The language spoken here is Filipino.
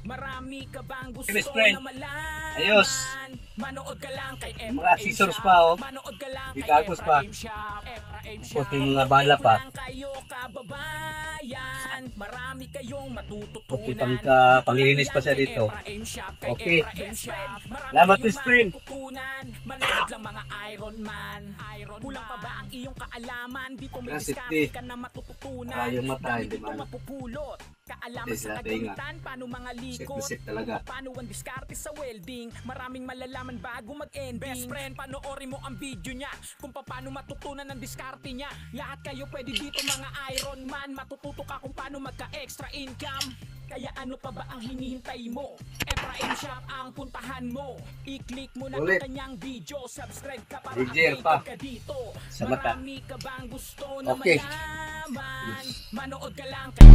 Marami ka bang gusto Best friend. na malaman? Ayos. Manood ka lang kay Mga scissors pa, oh. Manood ka lang kay Itagos pa. Ephraim Shop. Ephraim Shop. Puti mga bala pa. Lang kayo kababayan. Marami kayong matututunan. Puti panglinis pa siya dito. Ephraim Shop, kay Okay. Ephraim Shop. Marami Salamat, kayong best friend. matututunan. Manood lang mga Iron Man. Kulang pa ba ang iyong kaalaman? Dito may Kasi, diskarte ka na matututunan. yung mata, Dami hindi dito man. mapupulot. Kaalaman Yes, sa lahat ay nga. kagamitan, paano mga likot, Set talaga. paano ang diskarte sa welding. Maraming malalaman bago mag-ending. Best friend, panoorin mo ang video niya kung paano matutunan ang diskarte niya. Lahat kayo pwede dito mga Iron Man. Matututo ka kung paano magka-extra income. Kaya ano pa ba ang hinihintay mo? Ephraim Shop ang puntahan mo. I-click mo na ang Ulit. kanyang video. Subscribe ka para Bridger updated pa. ka dito. Sa mata. Marami ka bang gusto na Okay. malaman? Manood ka lang kay